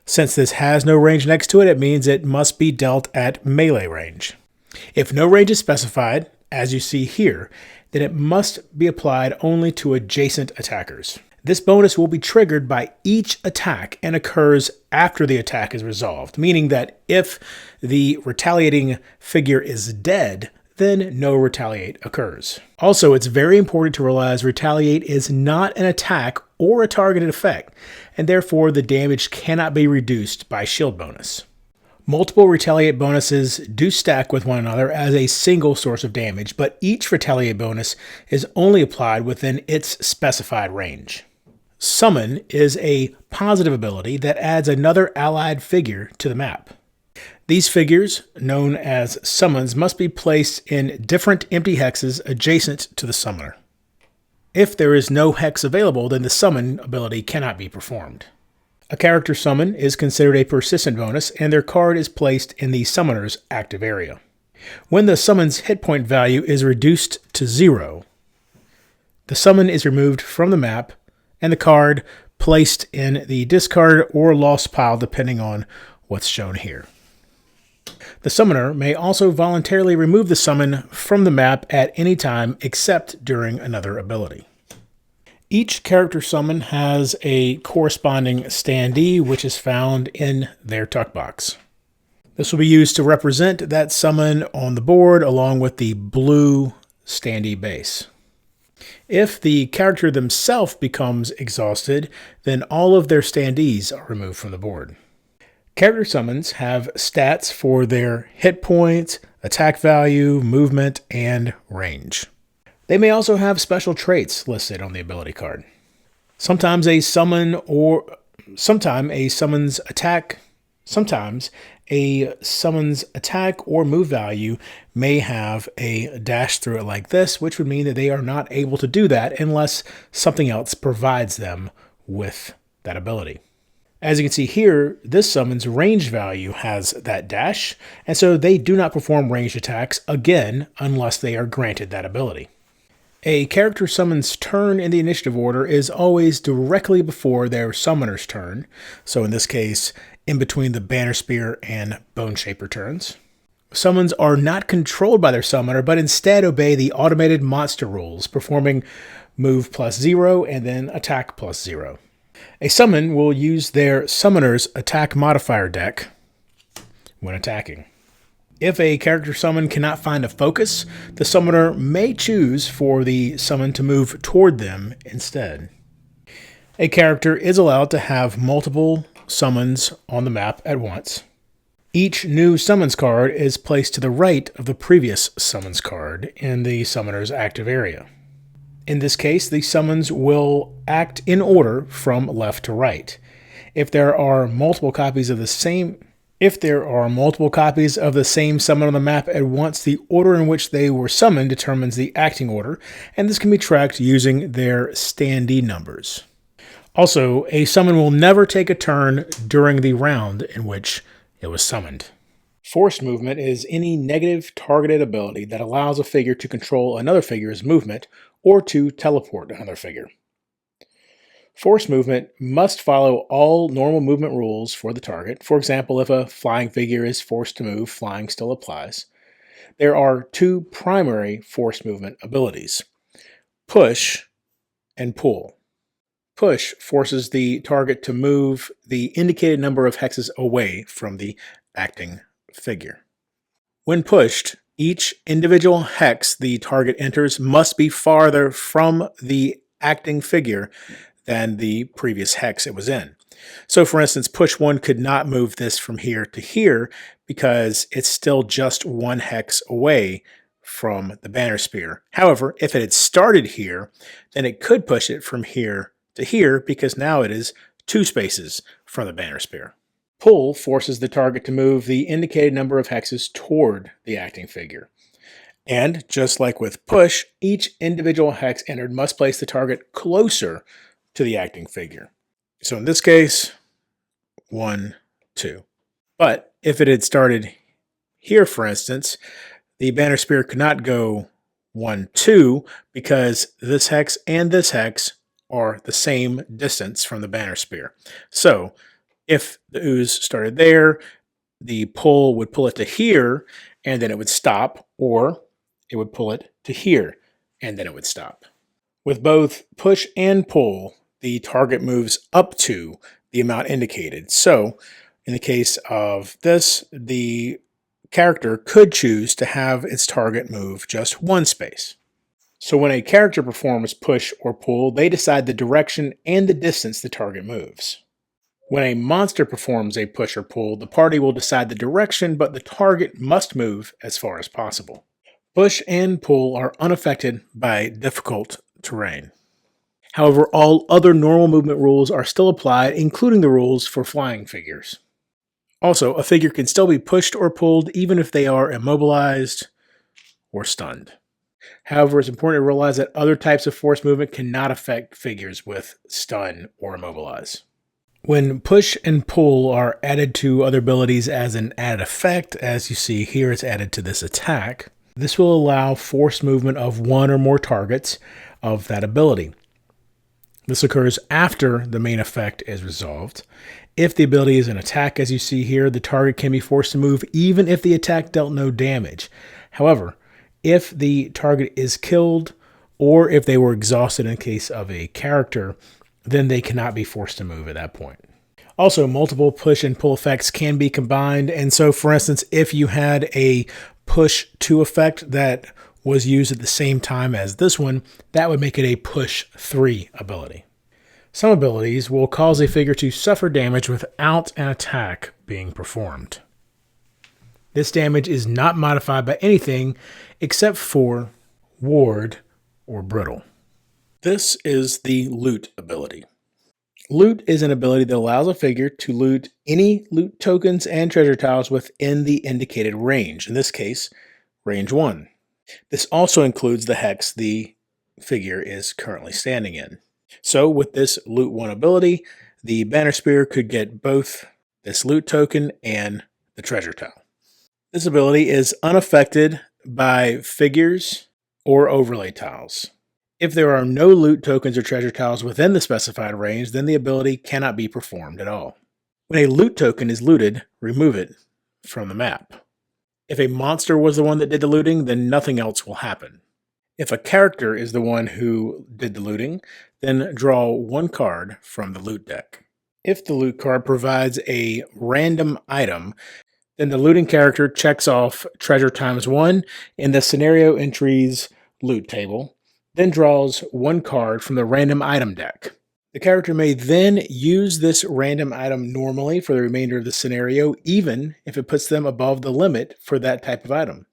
Since this has no range next to it, it means it must be dealt at melee range. If no range is specified, as you see here, then it must be applied only to adjacent attackers. This bonus will be triggered by each attack and occurs after the attack is resolved, meaning that if the retaliating figure is dead, then no retaliate occurs. Also, it's very important to realize retaliate is not an attack or a targeted effect, and therefore the damage cannot be reduced by shield bonus. Multiple retaliate bonuses do stack with one another as a single source of damage, but each retaliate bonus is only applied within its specified range. Summon is a positive ability that adds another allied figure to the map. These figures, known as summons, must be placed in different empty hexes adjacent to the summoner. If there is no hex available, then the summon ability cannot be performed. A character summon is considered a persistent bonus, and their card is placed in the summoner's active area. When the summon's hit point value is reduced to 0, the summon is removed from the map, and the card placed in the discard or lost pile depending on what's shown here. The summoner may also voluntarily remove the summon from the map at any time except during another ability. Each character summon has a corresponding standee which is found in their tuck box. This will be used to represent that summon on the board along with the blue standee base. If the character themselves becomes exhausted, then all of their standees are removed from the board. Character summons have stats for their hit points, attack value, movement, and range. They may also have special traits listed on the ability card. Sometimes a summons attack or move value may have a dash through it like this, which would mean that they are not able to do that unless something else provides them with that ability. As you can see here, this summon's range value has that dash, and so they do not perform ranged attacks again unless they are granted that ability. A character summon's turn in the initiative order is always directly before their summoner's turn, so in this case, in between the Banner Spear and Bone Shaper turns. Summons are not controlled by their summoner, but instead obey the automated monster rules, performing move +0 and then attack +0. A summon will use their summoner's attack modifier deck when attacking. If a character summon cannot find a focus, the summoner may choose for the summon to move toward them instead. A character is allowed to have multiple summons on the map at once. Each new summons card is placed to the right of the previous summons card in the summoner's active area. In this case, the summons will act in order from left to right. If there are multiple copies of the same summon on the map at once, the order in which they were summoned determines the acting order, and this can be tracked using their standee numbers. Also, a summon will never take a turn during the round in which it was summoned. Forced movement is any negative targeted ability that allows a figure to control another figure's movement or to teleport another figure. Forced movement must follow all normal movement rules for the target. For example, if a flying figure is forced to move, flying still applies. There are two primary forced movement abilities: push and pull. Push forces the target to move the indicated number of hexes away from the acting figure. When pushed, each individual hex the target enters must be farther from the acting figure than the previous hex it was in. So for instance, push 1 could not move this from here to here because it's still just one hex away from the banner spear. However, if it had started here, then it could push it from here to here because now it is 2 spaces from the banner spear. Pull forces the target to move the indicated number of hexes toward the acting figure. And just like with push, each individual hex entered must place the target closer to the acting figure. So in this case, 1, 2. But if it had started here, for instance, the banner spear could not go 1, 2 because this hex and this hex are the same distance from the banner spear. So if the ooze started there, the pull would pull it to here and then it would stop, or it would pull it to here and then it would stop. With both push and pull, the target moves up to the amount indicated. So in the case of this, the character could choose to have its target move just 1 space. So when a character performs push or pull, they decide the direction and the distance the target moves. When a monster performs a push or pull, the party will decide the direction, but the target must move as far as possible. Push and pull are unaffected by difficult terrain. However, all other normal movement rules are still applied, including the rules for flying figures. Also, a figure can still be pushed or pulled even if they are immobilized or stunned. However, it's important to realize that other types of force movement cannot affect figures with stun or immobilize. When push and pull are added to other abilities as an added effect, as you see here it's added to this attack, this will allow force movement of one or more targets of that ability. This occurs after the main effect is resolved. If the ability is an attack, as you see here, the target can be forced to move even if the attack dealt no damage. However, if the target is killed or if they were exhausted in case of a character, then they cannot be forced to move at that point. Also, multiple push and pull effects can be combined. And so, for instance, if you had a push 2 effect that was used at the same time as this one, that would make it a push 3 ability. Some abilities will cause a figure to suffer damage without an attack being performed. This damage is not modified by anything except for ward or brittle. This is the loot ability. Loot is an ability that allows a figure to loot any loot tokens and treasure tiles within the indicated range, in this case, range 1. This also includes the hex the figure is currently standing in. So with this loot 1 ability, the banner spear could get both this loot token and the treasure tile. This ability is unaffected by figures or overlay tiles. If there are no loot tokens or treasure tiles within the specified range, then the ability cannot be performed at all. When a loot token is looted, remove it from the map. If a monster was the one that did the looting, then nothing else will happen. If a character is the one who did the looting, then draw 1 card from the loot deck. If the loot card provides a random item, then the looting character checks off treasure ×1 in the scenario entries loot table, then draws 1 card from the random item deck. The character may then use this random item normally for the remainder of the scenario, even if it puts them above the limit for that type of item.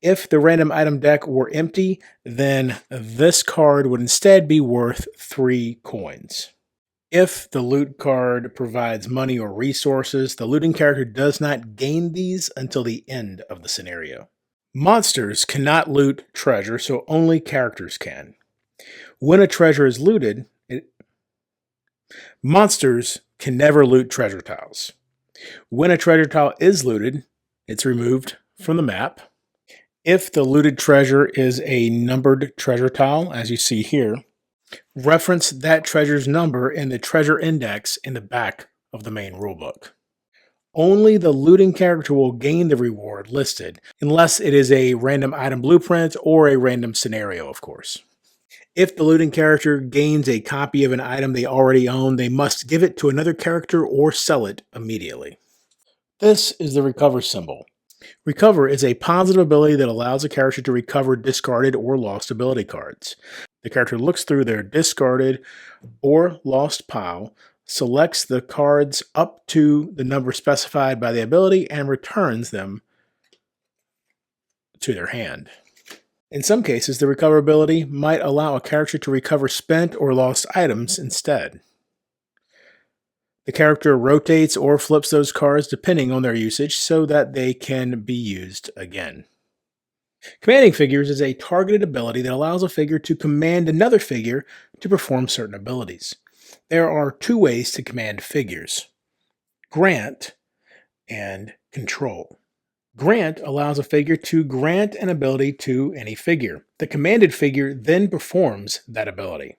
If the random item deck were empty, then this card would instead be worth 3 coins. If the loot card provides money or resources, the looting character does not gain these until the end of the scenario. Monsters cannot loot treasure, so only characters can. When a treasure is looted, monsters can never loot treasure tiles. When a treasure tile is looted, it's removed from the map. If the looted treasure is a numbered treasure tile, as you see here, reference that treasure's number in the treasure index in the back of the main rulebook. Only the looting character will gain the reward listed, unless it is a random item blueprint or a random scenario, of course. If the looting character gains a copy of an item they already own, they must give it to another character or sell it immediately. This is the recover symbol. Recover is a positive ability that allows a character to recover discarded or lost ability cards. The character looks through their discarded or lost pile, selects the cards up to the number specified by the ability, and returns them to their hand. In some cases, the recover ability might allow a character to recover spent or lost items instead. The character rotates or flips those cards depending on their usage so that they can be used again. Commanding figures is a targeted ability that allows a figure to command another figure to perform certain abilities. There are 2 ways to command figures: grant and control. Grant allows a figure to grant an ability to any figure. The commanded figure then performs that ability.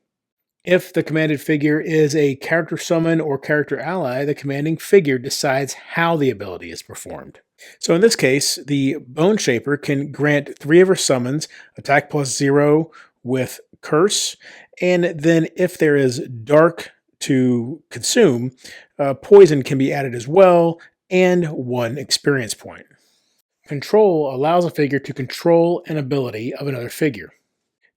If the commanded figure is a character summon or character ally, the commanding figure decides how the ability is performed. So in this case, the Bone Shaper can grant 3 of her summons, attack +0 with curse, and then if there is dark to consume, poison can be added as well, and 1 experience point. Control allows a figure to control an ability of another figure.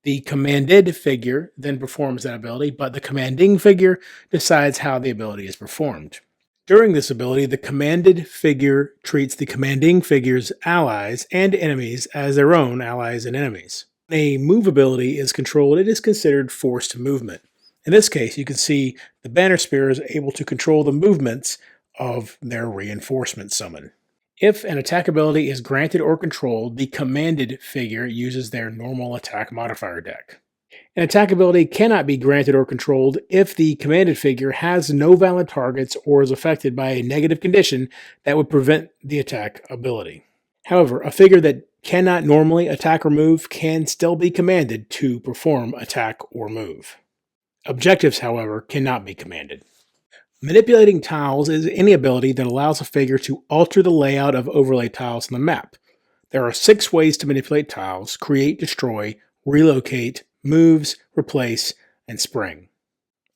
The commanded figure then performs that ability, but the commanding figure decides how the ability is performed. During this ability, the commanded figure treats the commanding figure's allies and enemies as their own allies and enemies. When a move ability is controlled, it is considered forced movement. In this case, you can see the Banner Spear is able to control the movements of their reinforcement summon. If an attack ability is granted or controlled, the commanded figure uses their normal attack modifier deck. An attack ability cannot be granted or controlled if the commanded figure has no valid targets or is affected by a negative condition that would prevent the attack ability. However, a figure that cannot normally attack or move can still be commanded to perform attack or move. Objectives, however, cannot be commanded. Manipulating tiles is any ability that allows a figure to alter the layout of overlay tiles on the map. There are 6 ways to manipulate tiles: create, destroy, relocate, moves, replace, and spring.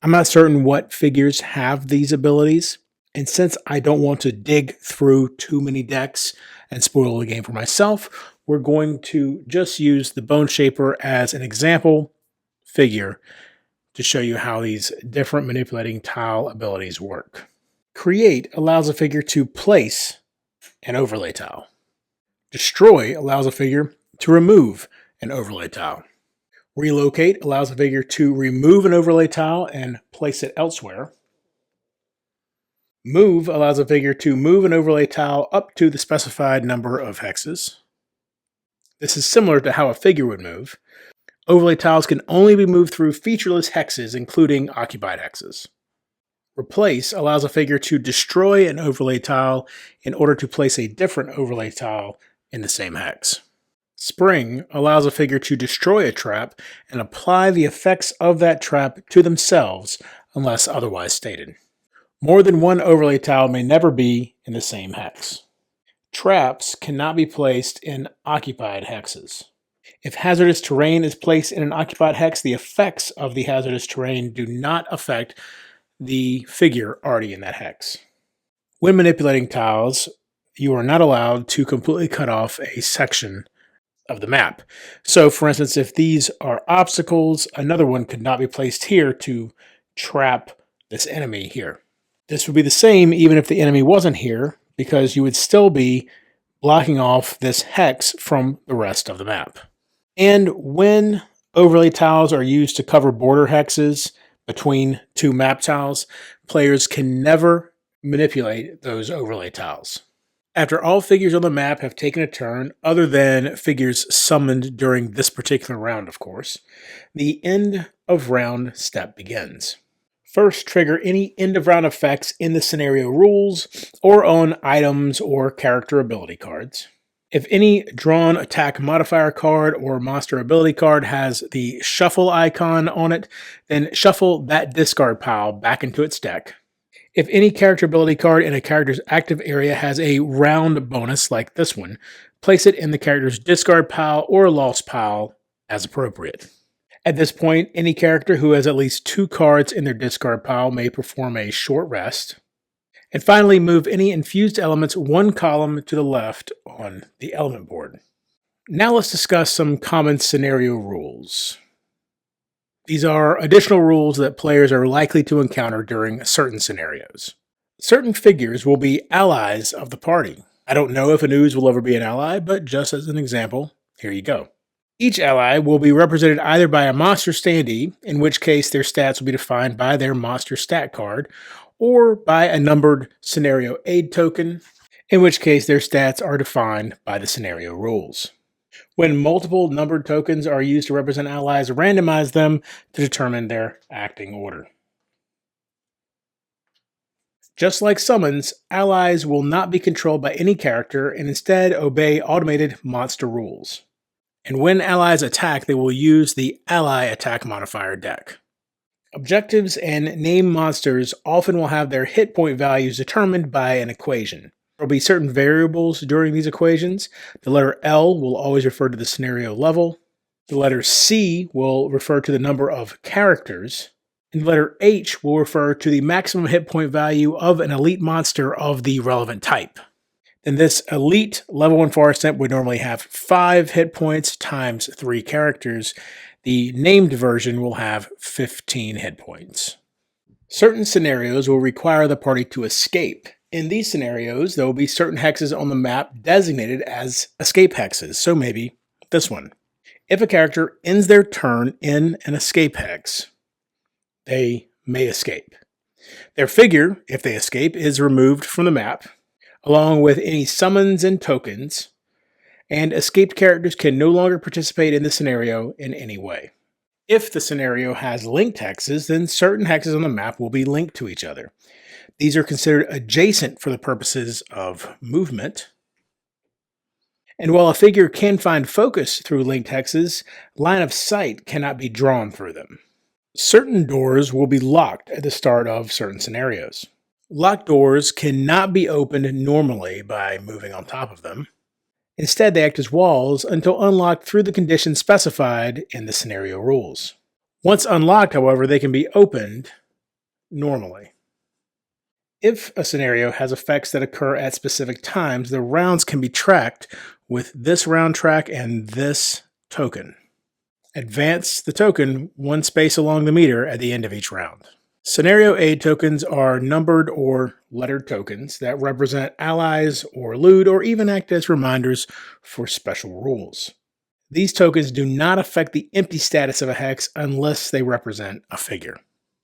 I'm not certain what figures have these abilities, and since I don't want to dig through too many decks and spoil the game for myself, we're going to just use the Bone Shaper as an example figure to show you how these different manipulating tile abilities work. Create allows a figure to place an overlay tile. Destroy allows a figure to remove an overlay tile. Relocate allows a figure to remove an overlay tile and place it elsewhere. Move allows a figure to move an overlay tile up to the specified number of hexes. This is similar to how a figure would move. Overlay tiles can only be moved through featureless hexes, including occupied hexes. Replace allows a figure to destroy an overlay tile in order to place a different overlay tile in the same hex. Spring allows a figure to destroy a trap and apply the effects of that trap to themselves unless otherwise stated. More than one overlay tile may never be in the same hex. Traps cannot be placed in occupied hexes. If hazardous terrain is placed in an occupied hex, the effects of the hazardous terrain do not affect the figure already in that hex. When manipulating tiles, you are not allowed to completely cut off a section of the map. So, for instance, if these are obstacles, another one could not be placed here to trap this enemy here. This would be the same even if the enemy wasn't here, because you would still be blocking off this hex from the rest of the map. And when overlay tiles are used to cover border hexes between two map tiles, players can never manipulate those overlay tiles. After all figures on the map have taken a turn, other than figures summoned during this particular round, of course, the end of round step begins. First, trigger any end of round effects in the scenario rules or on items or character ability cards. If any drawn attack modifier card or monster ability card has the shuffle icon on it, then shuffle that discard pile back into its deck. If any character ability card in a character's active area has a round bonus like this one, place it in the character's discard pile or lost pile as appropriate. At this point, any character who has at least 2 cards in their discard pile may perform a short rest. And finally, move any infused elements 1 column to the left on the element board. Now let's discuss some common scenario rules. These are additional rules that players are likely to encounter during certain scenarios. Certain figures will be allies of the party. I don't know if an ooze will ever be an ally, but just as an example, here you go. Each ally will be represented either by a monster standee, in which case their stats will be defined by their monster stat card, or by a numbered scenario aid token, in which case their stats are defined by the scenario rules. When multiple numbered tokens are used to represent allies, randomize them to determine their acting order. Just like summons, allies will not be controlled by any character and instead obey automated monster rules. And when allies attack, they will use the ally attack modifier deck. Objectives and named monsters often will have their hit point values determined by an equation. There will be certain variables during these equations. The letter L will always refer to the scenario level. The letter C will refer to the number of characters. And the letter H will refer to the maximum hit point value of an elite monster of the relevant type. Then this elite level 1 forest imp would normally have 5 hit points times 3 characters. The named version will have 15 hit points. Certain scenarios will require the party to escape. In these scenarios, there will be certain hexes on the map designated as escape hexes, so maybe this one. If a character ends their turn in an escape hex, they may escape. Their figure, if they escape, is removed from the map, along with any summons and tokens, and escaped characters can no longer participate in the scenario in any way. If the scenario has linked hexes, then certain hexes on the map will be linked to each other. These are considered adjacent for the purposes of movement. And while a figure can find focus through linked hexes, line of sight cannot be drawn through them. Certain doors will be locked at the start of certain scenarios. Locked doors cannot be opened normally by moving on top of them. Instead, they act as walls until unlocked through the conditions specified in the scenario rules. Once unlocked, however, they can be opened normally. If a scenario has effects that occur at specific times, the rounds can be tracked with this round track and this token. Advance the token 1 space along the meter at the end of each round. Scenario aid tokens are numbered or lettered tokens that represent allies or loot or even act as reminders for special rules. These tokens do not affect the empty status of a hex unless they represent a figure.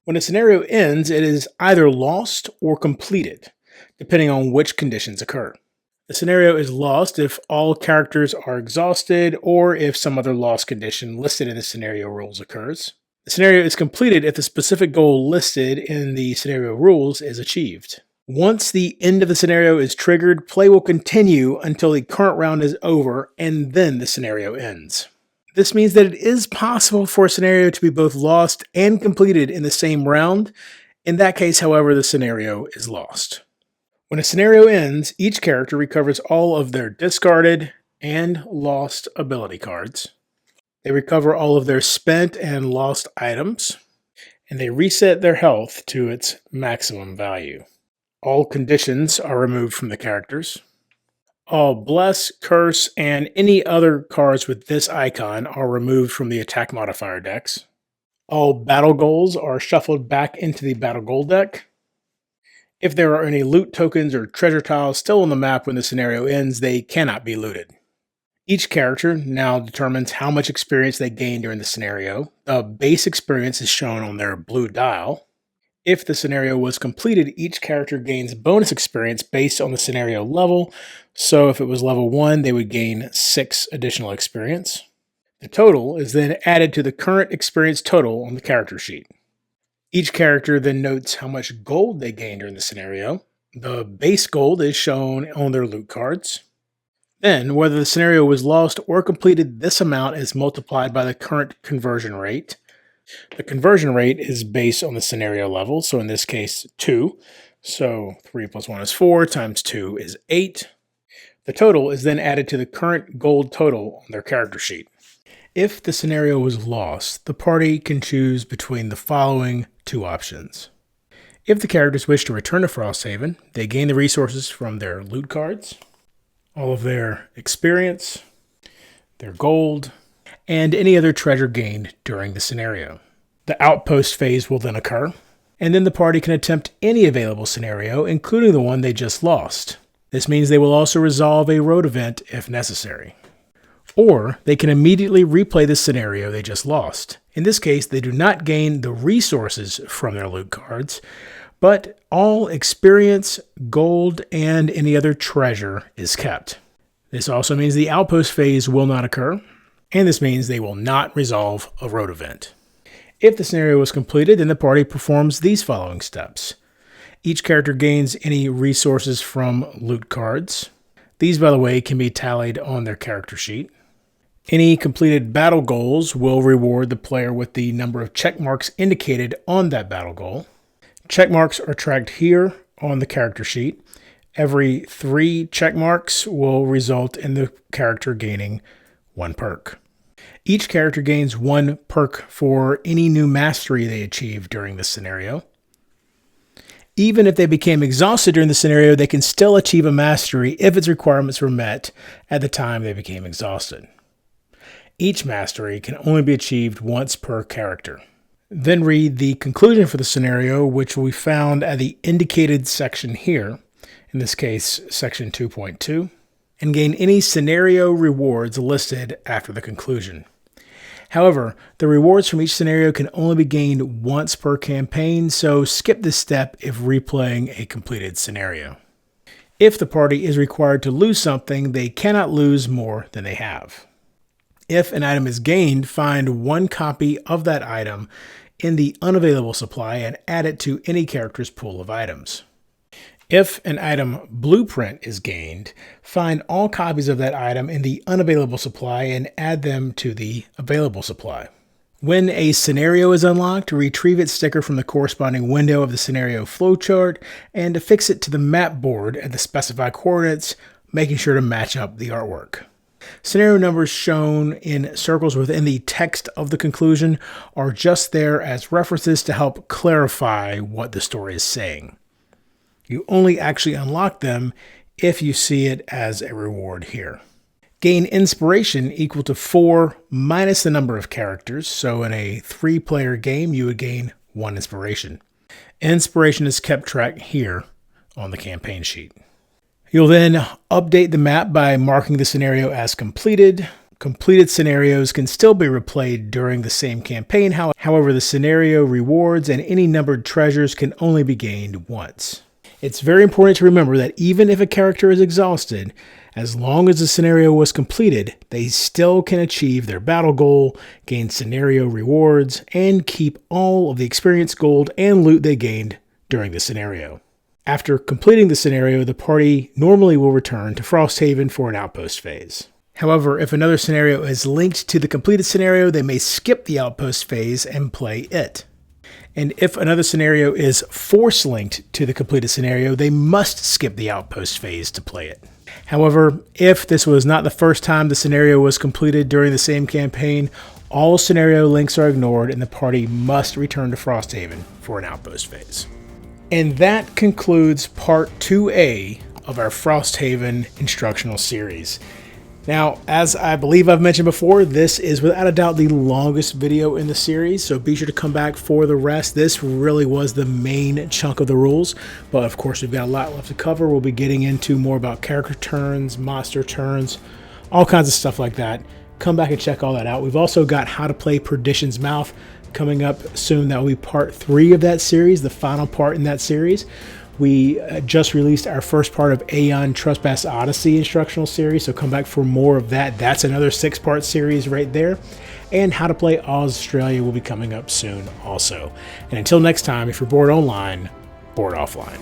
When a scenario ends, it is either lost or completed, depending on which conditions occur. The scenario is lost if all characters are exhausted or if some other loss condition listed in the scenario rules occurs. The scenario is completed if the specific goal listed in the scenario rules is achieved. Once the end of the scenario is triggered, play will continue until the current round is over and then the scenario ends. This means that it is possible for a scenario to be both lost and completed in the same round. In that case, however, the scenario is lost. When a scenario ends, each character recovers all of their discarded and lost ability cards. They recover all of their spent and lost items, and they reset their health to its maximum value. All conditions are removed from the characters. All Bless, Curse, and any other cards with this icon are removed from the attack modifier decks. All battle goals are shuffled back into the battle goal deck. If there are any loot tokens or treasure tiles still on the map when the scenario ends, they cannot be looted. Each character now determines how much experience they gain during the scenario. The base experience is shown on their blue dial. If the scenario was completed, each character gains bonus experience based on the scenario level. So if it was level 1, they would gain 6 additional experience. The total is then added to the current experience total on the character sheet. Each character then notes how much gold they gained during the scenario. The base gold is shown on their loot cards. Then, whether the scenario was lost or completed, this amount is multiplied by the current conversion rate. The conversion rate is based on the scenario level, so in this case, 2. So 3 plus 1 is 4, times 2 is 8. The total is then added to the current gold total on their character sheet. If the scenario was lost, the party can choose between the following 2 options. If the characters wish to return to Frosthaven, they gain the resources from their loot cards, all of their experience, their gold, and any other treasure gained during the scenario. The Outpost phase will then occur, and then the party can attempt any available scenario, including the one they just lost. This means they will also resolve a road event if necessary. Or they can immediately replay the scenario they just lost. In this case, they do not gain the resources from their loot cards, but all experience, gold, and any other treasure is kept. This also means the Outpost phase will not occur, and this means they will not resolve a road event. If the scenario was completed, then the party performs these following steps. Each character gains any resources from loot cards. These, by the way, can be tallied on their character sheet. Any completed battle goals will reward the player with the number of check marks indicated on that battle goal. Check marks are tracked here on the character sheet. Every 3 check marks will result in the character gaining 1 perk. Each character gains 1 perk for any new mastery they achieve during this scenario. Even if they became exhausted during the scenario, they can still achieve a mastery if its requirements were met at the time they became exhausted. Each mastery can only be achieved once per character. Then read the conclusion for the scenario, which we found at the indicated section here, in this case, section 2.2, and gain any scenario rewards listed after the conclusion. However, the rewards from each scenario can only be gained once per campaign, so skip this step if replaying a completed scenario. If the party is required to lose something, they cannot lose more than they have. If an item is gained, find 1 copy of that item in the unavailable supply and add it to any character's pool of items. If an item blueprint is gained, find all copies of that item in the unavailable supply and add them to the available supply. When a scenario is unlocked, retrieve its sticker from the corresponding window of the scenario flowchart and affix it to the map board at the specified coordinates, making sure to match up the artwork. Scenario numbers shown in circles within the text of the conclusion are just there as references to help clarify what the story is saying. You only actually unlock them if you see it as a reward here. Gain inspiration equal to 4 minus the number of characters, so in a 3-player game you would gain 1 inspiration. Inspiration is kept track here on the campaign sheet. You'll then update the map by marking the scenario as completed. Completed scenarios can still be replayed during the same campaign. However, the scenario rewards and any numbered treasures can only be gained once. It's very important to remember that even if a character is exhausted, as long as the scenario was completed, they still can achieve their battle goal, gain scenario rewards, and keep all of the experience, gold, and loot they gained during the scenario. After completing the scenario, the party normally will return to Frosthaven for an Outpost phase. However, if another scenario is linked to the completed scenario, they may skip the Outpost phase and play it. And if another scenario is force-linked to the completed scenario, they must skip the Outpost phase to play it. However, if this was not the first time the scenario was completed during the same campaign, all scenario links are ignored and the party must return to Frosthaven for an Outpost phase. And that concludes Part 2A of our Frosthaven instructional series. Now, as I believe I've mentioned before, this is without a doubt the longest video in the series, so be sure to come back for the rest. This really was the main chunk of the rules, but of course we've got a lot left to cover. We'll be getting into more about character turns, monster turns, all kinds of stuff like that. Come back and check all that out. We've also got How to Play Perdition's Mouth coming up soon. That will be part 3 of that series, the final part in that series. We just released our first part of Aeon Trespass Odyssey instructional series, so come back for more of that. That's another 6-part series right there. And How to Play Australia will be coming up soon also. And until next time, if you're bored online, board offline.